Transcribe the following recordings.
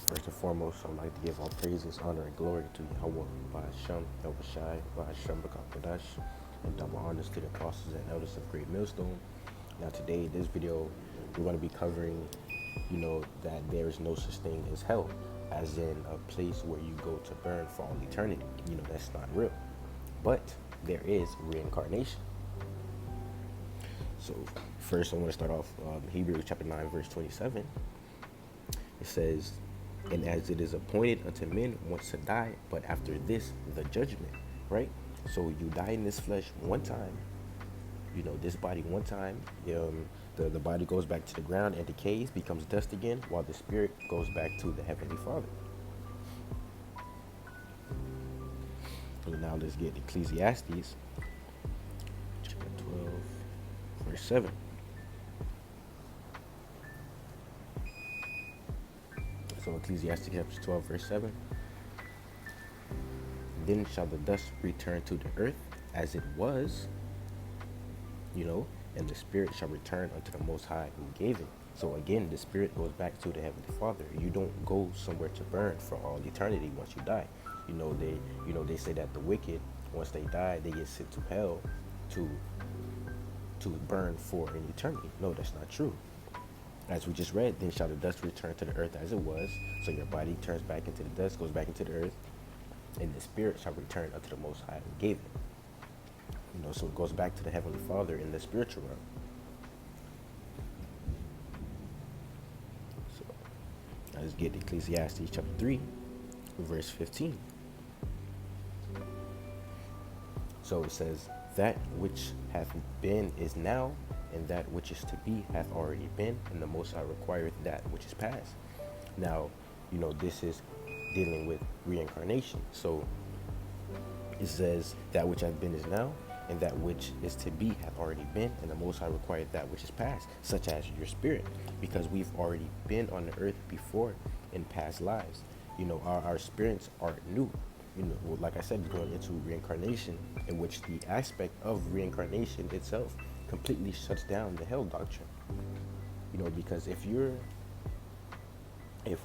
First and foremost, I would like to give all praises, honor, and glory to Yahweh, Ba'ashem, El Bashai, Ba'ashem, B'Kakodash, and double honors to the apostles and elders of Great Millstone. Now today, in this video, we're going to be covering, that there is no such thing as hell, as in a place where you go to burn for all eternity. That's not real. But there is reincarnation. So first, I want to start off Hebrews chapter 9, verse 27. It says, "And as it is appointed unto men once to die, but after this, the judgment," right? So you die in this flesh one time, this body one time. The body goes back to the ground and decays, becomes dust again, while the spirit goes back to the Heavenly Father. And now let's get Ecclesiastes chapter 12, verse 7. So Ecclesiastes chapter 12, verse 7. "Then shall the dust return to the earth as it was, and the spirit shall return unto the Most High who gave it." So again, the spirit goes back to the Heavenly Father. You don't go somewhere to burn for all eternity once you die. They say that the wicked, once they die, they get sent to hell to burn for an eternity. No, that's not true. As we just read, "Then shall the dust return to the earth as it was." So your body turns back into the dust, goes back into the earth, and the spirit shall return unto the Most High who gave it. So it goes back to the Heavenly Father in the spiritual realm. So let's get Ecclesiastes chapter 3, verse 15. So it says, "That which hath been is now, and that which is to be hath already been, and the Most High requireth that which is past." Now, this is dealing with reincarnation. So it says, "That which hath been is now, and that which is to be hath already been, and the Most High required that which is past," such as your spirit, because we've already been on the earth before in past lives. Our spirits aren't new. Like I said, going into reincarnation, in which the aspect of reincarnation itself completely shuts down the hell doctrine. Because if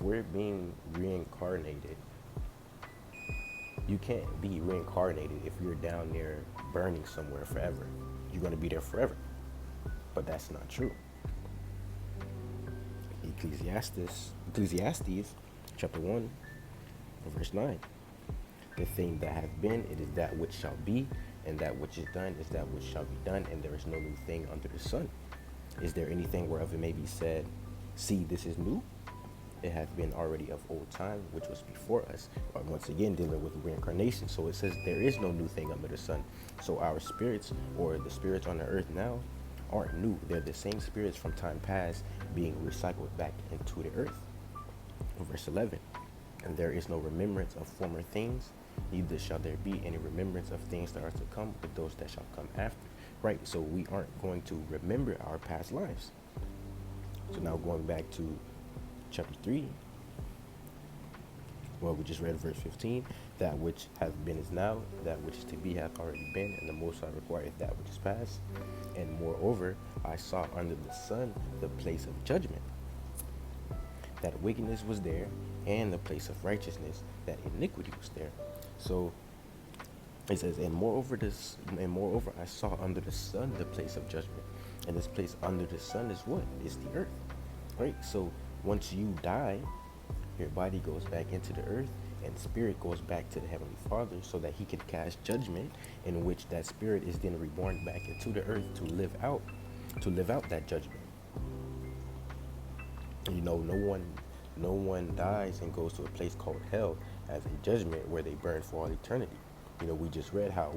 we're being reincarnated, you can't be reincarnated if you're down there burning somewhere forever. You're going to be there forever. But that's not true. Ecclesiastes chapter 1, verse 9. "The thing that hath been, it is that which shall be, and that which is done is that which shall be done, and there is no new thing under the sun. Is there anything whereof it may be said, See, this is new? It hath been already of old time, which was before us." Once again, dealing with reincarnation. So it says there is no new thing under the sun. So our spirits, or the spirits on the earth now, aren't new. They're the same spirits from time past being recycled back into the earth. Verse 11. "And there is no remembrance of former things, neither shall there be any remembrance of things that are to come with those that shall come after." Right, so we aren't going to remember our past lives. So now going back to chapter 3, well, we just read verse 15. "That which hath been is now, that which is to be hath already been, and the Most High requireth that which is past. And moreover, I saw under the sun the place of judgment, that wickedness was there, and the place of righteousness, that iniquity was there." So it says, and moreover I saw under the sun the place of judgment. And this place under the sun is what? Is the earth. Right? So once you die, your body goes back into the earth, and spirit goes back to the Heavenly Father, so that he can cast judgment, in which that spirit is then reborn back into the earth to live out that judgment. No one dies and goes to a place called hell as a judgment where they burn for all eternity. We just read how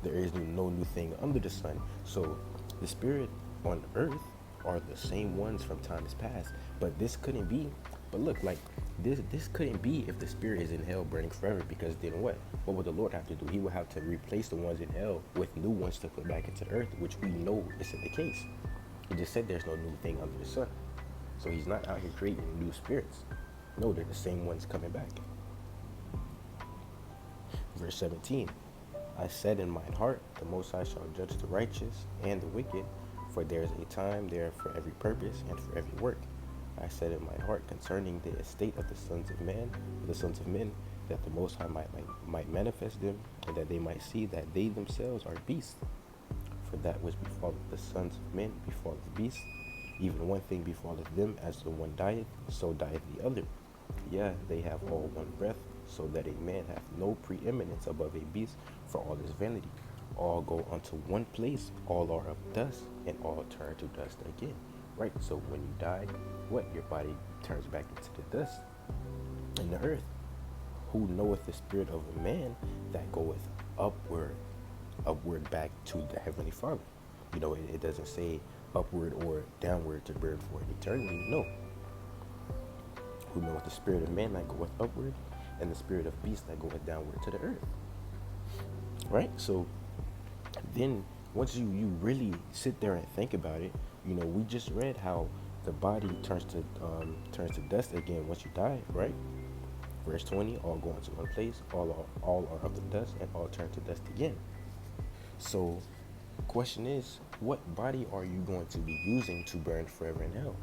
there is no new thing under the sun. So the spirit on earth are the same ones from times past. But this couldn't be. But look, like this couldn't be if the spirit is in hell burning forever, because then what? What would the Lord have to do? He would have to replace the ones in hell with new ones to put back into the earth, which we know isn't the case. He just said there's no new thing under the sun. So he's not out here creating new spirits. No, they're the same ones coming back. Verse 17. "I said in mine heart, the Most High shall judge the righteous and the wicked, for there is a time there for every purpose and for every work. I said in my heart concerning the estate of the sons of man, that the Most High might manifest them, and that they might see that they themselves are beasts. For that which befalleth the sons of men befalleth beasts. Even one thing befalleth them, as the one dieth, so dieth the other. Yeah, they have all one breath, so that a man hath no preeminence above a beast, for all is vanity. All go unto one place, all are of dust, and all turn to dust again. Right, so when you die, what? Your body turns back into the dust and the earth. Who knoweth the spirit of a man that goeth upward back to the Heavenly Father? It doesn't say upward or downward to burn for an eternity. No. Who knoweth the spirit of man that goeth upward, and the spirit of beast that goeth downward to the earth? Right? So then once you really sit there and think about it, we just read how the body turns to dust again once you die, right? Verse 20, all go into one place, all are of the dust, and all turn to dust again. So question is, what body are you going to be using to burn forever in hell?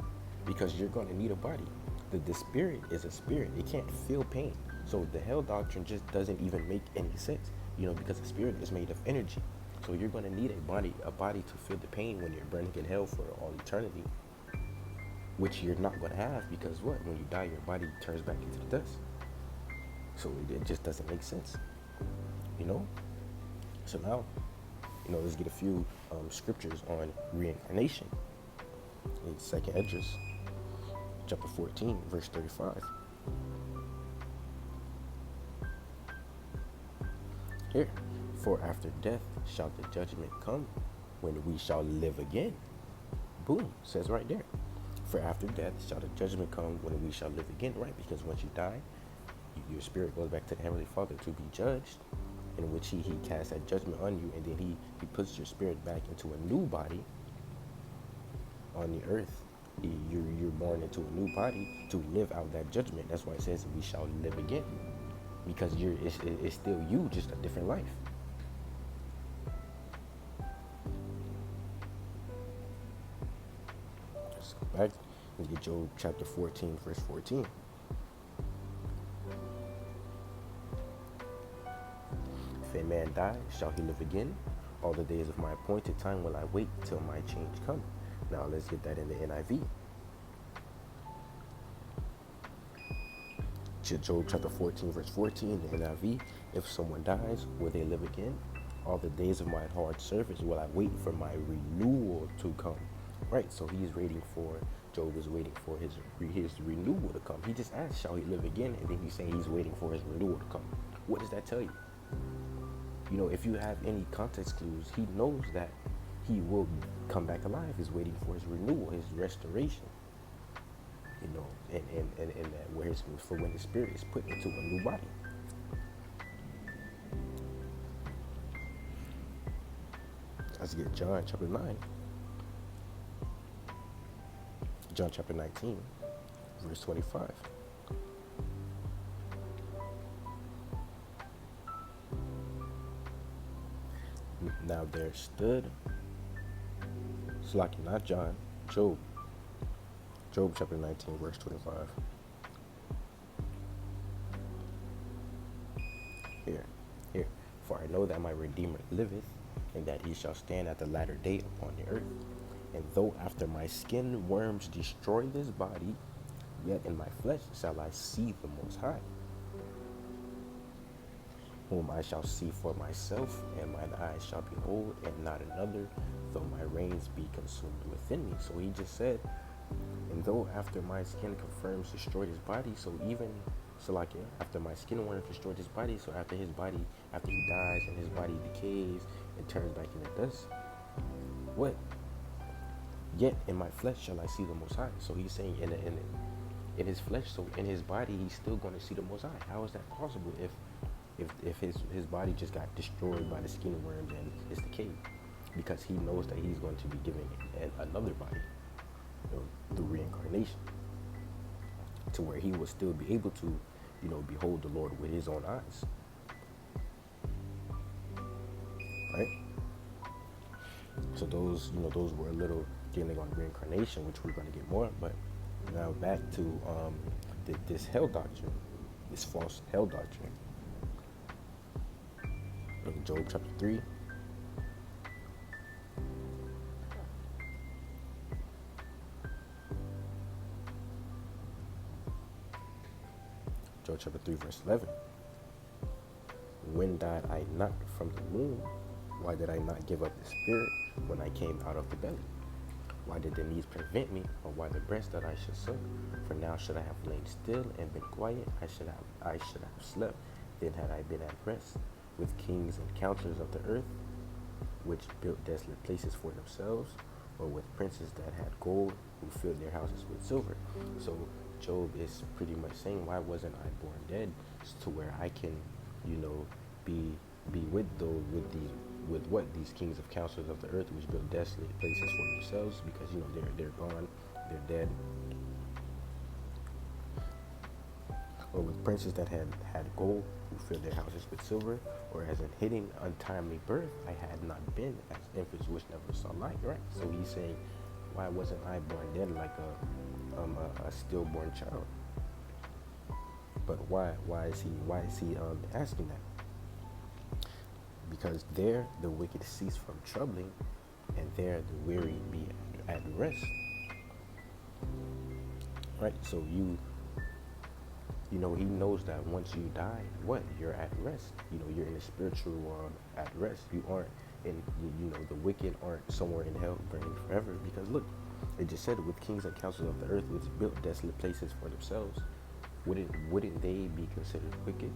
Because you're going to need a body. The spirit is a spirit. It can't feel pain. So the hell doctrine just doesn't even make any sense, because the spirit is made of energy. So you're going to need a body to feel the pain when you're burning in hell for all eternity, which you're not going to have, because what? When you die, your body turns back into the dust. So it just doesn't make sense, So now, let's get a few scriptures on reincarnation. In 2nd Esdras, chapter 14, verse 35. Here, for after death shall the judgment come, when we shall live again. Boom, says right there. For after death shall the judgment come, when we shall live again, right? Because once you die, your spirit goes back to the Heavenly Father to be judged, in which he casts that judgment on you, and then he puts your spirit back into a new body on the earth. You're born into a new body to live out that judgment. That's why it says we shall live again, because it's still you, just a different life. Let's go back and get Job chapter 14, verse 14. If a man die, shall he live again? All the days of my appointed time will I wait till my change come. Now let's get that in the NIV. Job chapter 14, verse 14, the NIV. If someone dies, will they live again? All the days of my hard service will I wait for my renewal to come. Right, so Job is waiting for his renewal to come. He just asked, shall he live again? And then he's saying he's waiting for his renewal to come. What does that tell you? If you have any context clues, he knows that he will come back alive. He's waiting for his renewal, his restoration. And that for when the spirit is put into a new body. Let's get John chapter 9. John chapter 19, verse 25. Now there stood, not John, Job chapter 19, verse 25. Here. For I know that my Redeemer liveth, and that he shall stand at the latter day upon the earth. And though after my skin worms destroy this body, yet in my flesh shall I see the Most High, whom I shall see for myself, and mine eyes shall behold, and not another, though my reins be consumed within me. So he just said, and though after my skin confirms destroyed his body, so even after my skin worms destroyed his body, so after he dies and his body decays and turns back into dust, what? Yet in my flesh shall I see the Most High. So he's saying in his flesh, so in his body, he's still going to see the Most High. How is that possible if his body just got destroyed by the skin worms and it's decayed? Because he knows that he's going to be given another body, through reincarnation, to where he will still be able to, behold the Lord with his own eyes. Right? So those were a little dealing on reincarnation, which we're going to get more, but Now back to this hell doctrine, this false hell doctrine. In Job chapter 3, Job chapter 3, verse 11. When died I not from the womb? Why did I not give up the spirit when I came out of the belly? Why did the knees prevent me, or why the breast that I should suck? For now should I have lain still and been quiet, I should have slept, then had I been at rest, with kings and counselors of the earth, which built desolate places for themselves, or with princes that had gold, who filled their houses with silver. So Job is pretty much saying, why wasn't I born dead, to where I can, you know, be with those, with what these kings of counselors of the earth, which built desolate places for themselves, because you know they're gone, they're dead. Or with princes that had gold, who filled their houses with silver, or as in hidden untimely birth, I had not been, as infants which never saw light. Right. So he's saying, why wasn't I born dead like a stillborn child? But why is he asking that? Because there the wicked cease from troubling, and there the weary be at rest. Right. So you know, he knows that once you die, what? You're at rest. You know, you're in the spiritual world at rest. You aren't in, you know, the wicked aren't somewhere in hell burning forever. Because look, it just said, with kings and councils of the earth, which built desolate places for themselves, wouldn't they be considered wicked?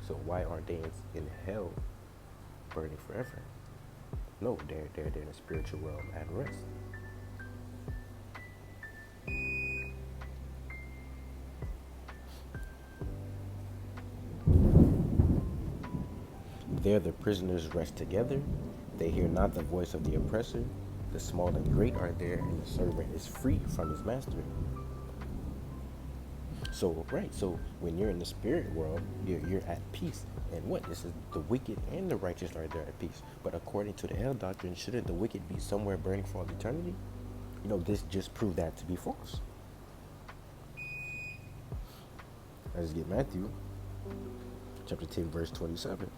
So why aren't they in hell burning forever? No, they're in the spiritual realm at rest. There the prisoners rest together. They hear not the voice of the oppressor. The small and great are there, and the servant is free from his master. So, right, so when you're in the spirit world, you're at peace. And what? This is the wicked and the righteous are there at peace. But according to the hell doctrine, shouldn't the wicked be somewhere burning for all eternity? You know, this just proved that to be false. Let's get Matthew chapter 10, verse 27.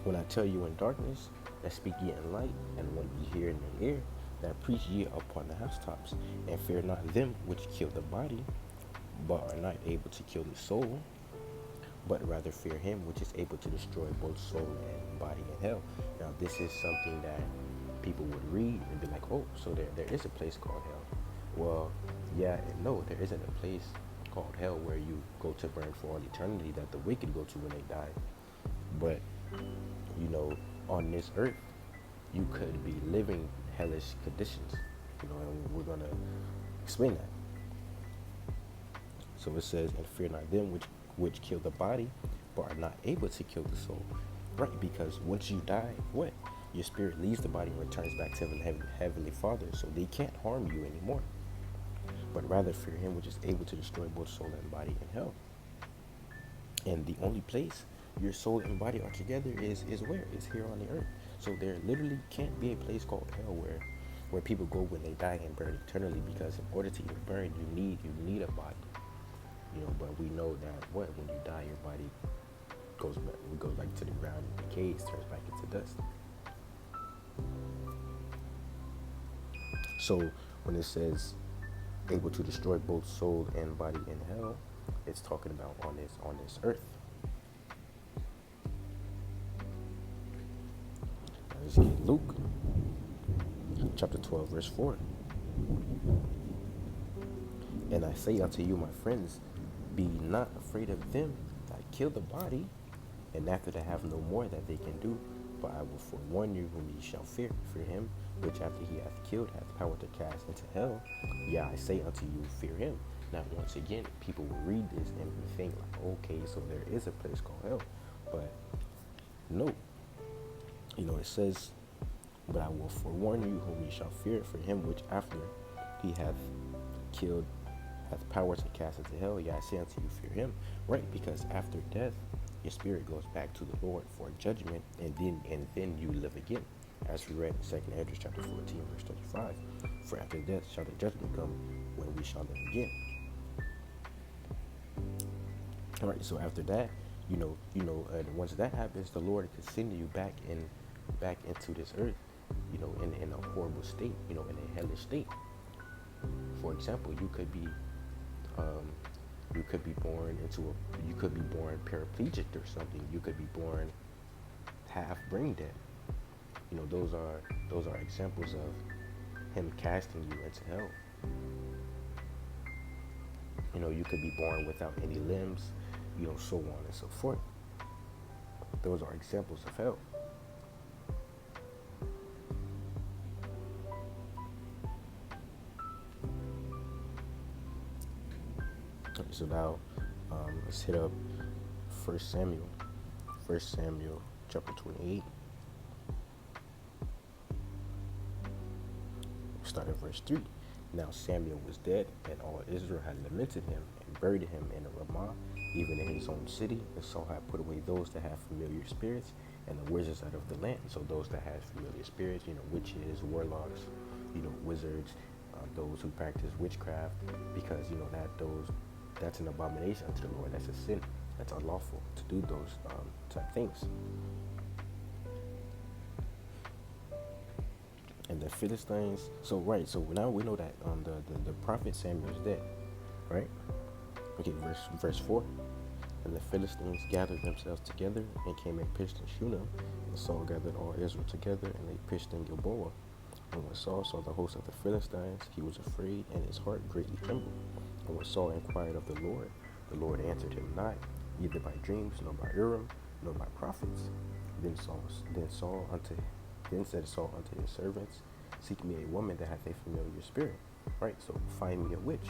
When I tell you in darkness, that speak ye in light, and when ye hear in the ear, that preach ye upon the housetops, and fear not them which kill the body, but are not able to kill the soul, but rather fear him which is able to destroy both soul and body in hell. Now this is something that people would read and be like, oh, so there is a place called hell. Well, yeah and no, there isn't a place called hell where you go to burn for all eternity that the wicked go to when they die. But you know, on this earth, you could be living hellish conditions, you know, and we're going to explain that. So it says, and fear not them which kill the body, but are not able to kill the soul. Right, because once you die, what? Your spirit leaves the body and returns back to the heavenly Father, so they can't harm you anymore. But rather fear him which is able to destroy both soul and body in hell. And the only place your soul and body are together is where? Is here on the earth. So there literally can't be a place called hell where people go when they die and burn eternally, because in order to even burn, you need a body. You know, but we know that when you die, your body goes back to the ground and decays, turns back into dust. So when it says able to destroy both soul and body in hell, it's talking about on this earth. Let's get Luke chapter 12, verse 4. And I say unto you, my friends, be not afraid of them that kill the body, and after that have no more that they can do. But I will forewarn you whom ye shall fear. Fear him, which after he hath killed hath power to cast into hell. Yeah, I say unto you, fear him. Now, once again, people will read this and think like, okay, so there is a place called hell. But no. You know, it says, but I will forewarn you whom ye shall fear. For him which after he hath killed hath power to cast into hell. Yeah, I say unto you, fear him. Right, because after death, your spirit goes back to the Lord for judgment, and then you live again. As we read in 2nd Ezra chapter 14, verse 35, for after death shall the judgment come, when we shall live again. All right, so after that, once that happens, the Lord can send you back into this earth, in a horrible state, in a hellish state. For example, um, you could be born paraplegic or something. You could be born half brain dead. Those are examples of Him casting you into hell. You could be born without any limbs, so on and so forth. Those are examples of hell. So now, let's hit up 1 Samuel. 1 Samuel chapter 28. Start at verse 3. Now Samuel was dead, and all Israel had lamented him and buried him in Ramah, even in his own city. And Saul had put away those that have familiar spirits and the wizards out of the land. So those that have familiar spirits, witches, warlocks, wizards, those who practice witchcraft, because that's an abomination unto the Lord. That's a sin. That's unlawful to do those type things. And the Philistines. So now we know that the prophet Samuel is dead, right? Okay, verse 4. And the Philistines gathered themselves together and came and pitched in Shunem. And Saul gathered all Israel together, and they pitched in Gilboa. And when Saul saw the host of the Philistines, he was afraid, and his heart greatly trembled. And when Saul inquired of the Lord answered him not, neither by dreams, nor by Urim, nor by prophets. Then said Saul unto his servants, seek me a woman that hath a familiar spirit. Right, so find me a witch,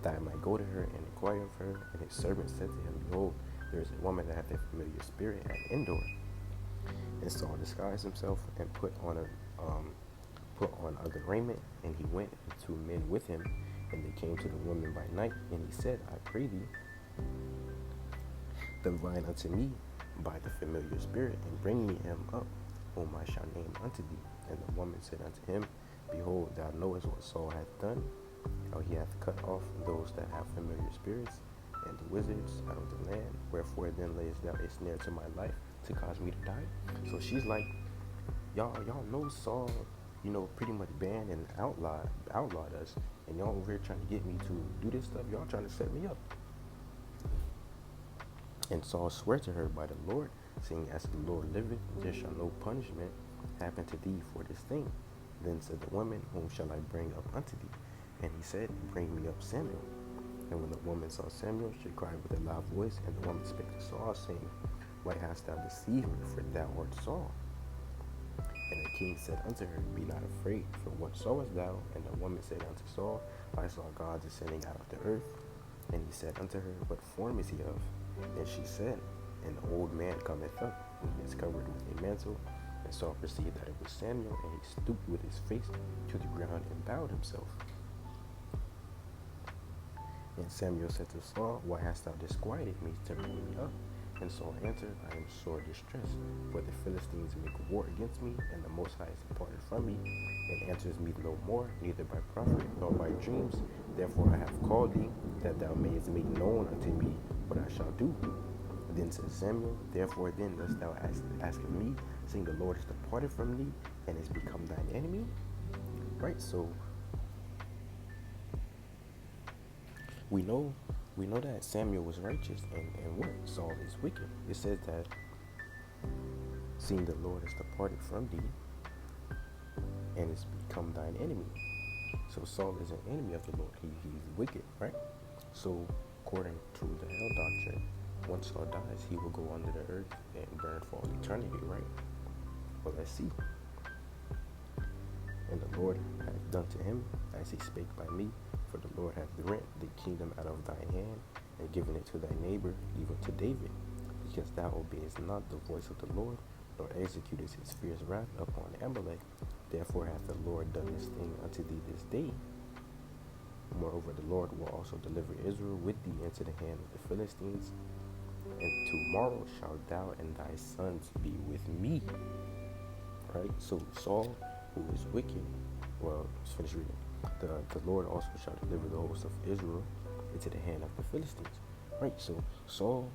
that I might go to her and inquire of her. And his servant said to him, behold, there is a woman that hath a familiar spirit at Endor. And Saul disguised himself and put on other raiment, and he went, and 2 men with him, and they came to the woman by night. And he said, I pray thee, divine unto me by the familiar spirit, and bring me him up, whom I shall name unto thee. And the woman said unto him, behold, thou knowest what Saul hath done, how he hath cut off those that have familiar spirits, and the wizards out of the land. Wherefore then layest thou a snare to my life, to cause me to die? So she's like, y'all know Saul, pretty much banned and outlawed us, and y'all over here trying to get me to do this stuff. Y'all trying to set me up. And Saul swore to her by the Lord, saying, as the Lord liveth, there shall no punishment happen to thee for this thing. Then said the woman, whom shall I bring up unto thee? And he said, bring me up Samuel. And when the woman saw Samuel, she cried with a loud voice, and the woman spake to Saul, saying, why hast thou deceived me? For thou art Saul. And the king said unto her, be not afraid, for what sawest thou? And the woman said unto Saul, I saw God descending out of the earth. And he said unto her, what form is he of? And she said, an old man cometh up, and he is covered with a mantle. And Saul perceived that it was Samuel, and he stooped with his face to the ground and bowed himself. And Samuel said to Saul, why hast thou disquieted me to bring me up? And Saul answered, I am sore distressed, for the Philistines make war against me, and the Most High is departed from me, and answers me no more, neither by prophet nor by dreams. Therefore I have called thee, that thou mayest make known unto me what I shall do. Then said Samuel, therefore then dost thou ask of me, saying the Lord is departed from thee, and is become thine enemy? Right, so we know that Samuel was righteous, and what? Saul is wicked. It says that, seeing the Lord is departed from thee, and is become thine enemy. So Saul is an enemy of the Lord. He's wicked, right? So according to the hell doctrine, once Saul dies, he will go under the earth and burn for all eternity, right? Well, let's see. And the Lord hath done to him as he spake by me, for the Lord hath rent the kingdom out of thine hand, and given it to thy neighbor, even to David, because thou obeyest not the voice of the Lord, nor executest his fierce wrath upon Amalek. Therefore hath the Lord done this thing unto thee this day. Moreover, the Lord will also deliver Israel with thee into the hand of the Philistines. and tomorrow shalt thou and thy sons be with me. Right? So Saul, who is wicked, well, let's finish reading. The Lord also shall deliver the host of Israel into the hand of the Philistines. Right? So Saul,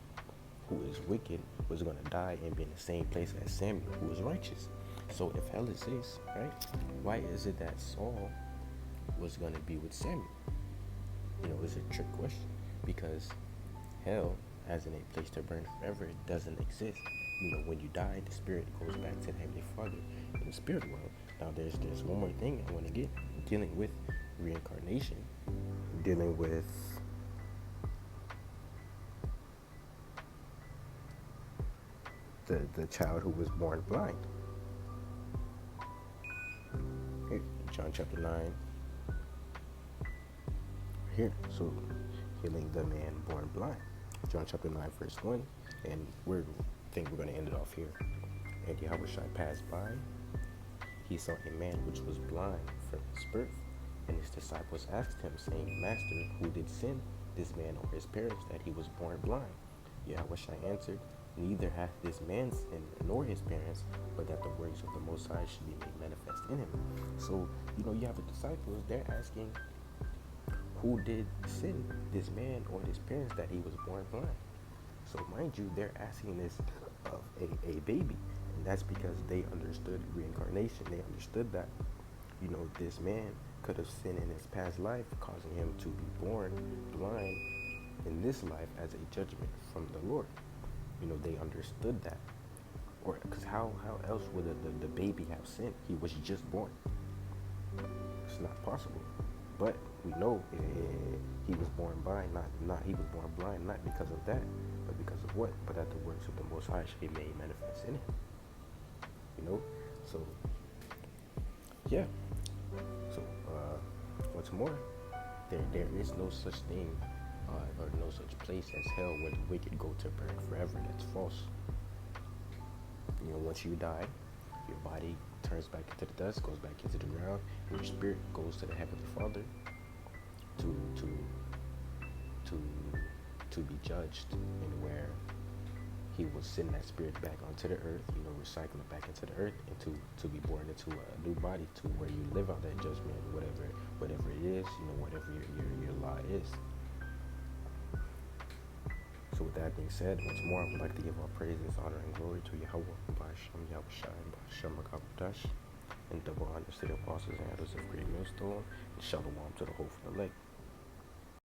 who is wicked, was going to die and be in the same place as Samuel, who is righteous. So if hell exists, right, why is it that Saul was going to be with Samuel? It's a trick question, because hell, as in a place to burn forever, it doesn't exist. When you die, the spirit goes back to the Heavenly Father in the spirit world. Now, there's one more thing I want to get, dealing with reincarnation, dealing with the child who was born blind. Here, John chapter 9. Here, so healing the man born blind. John chapter 9, verse 1. And we're going to end it off here. And Yahushua passed by. He saw a man which was blind from his birth. And his disciples asked him, saying, Master, who did sin, this man or his parents, that he was born blind? Yahushua answered, Neither hath this man sinned, nor his parents, but that the works of the Most High should be made manifest in him. So, you have the disciples, they're asking, who did sin, this man or his parents, that he was born blind? So mind you, they're asking this of a baby. And that's because they understood reincarnation. They understood that, this man could have sinned in his past life, causing him to be born blind in this life as a judgment from the Lord. They understood that. Or, because how else would the baby have sinned? He was just born. It's not possible. But we know he was born blind, not he was born blind, not because of that, but because of what? But that the works of the Most High should be made manifest in him. So yeah. So what's more, there is no such thing or no such place as hell where the wicked go to burn forever. That's false. Once you die, your body turns back into the dust, goes back into the ground, and your spirit goes to the Heavenly Father to be judged, and where He will send that spirit back onto the earth, recycle it back into the earth, and to be born into a new body, to where you live out that judgment, whatever it is, whatever your law is. So with that being said, once more, I would like to give all praises, honor, and glory to Yahweh, Ba'Shem Yahushua, and Ba'Shem Makabadash, and double honors to the apostles and elders of Great Millstone, and shalom to the whole elect.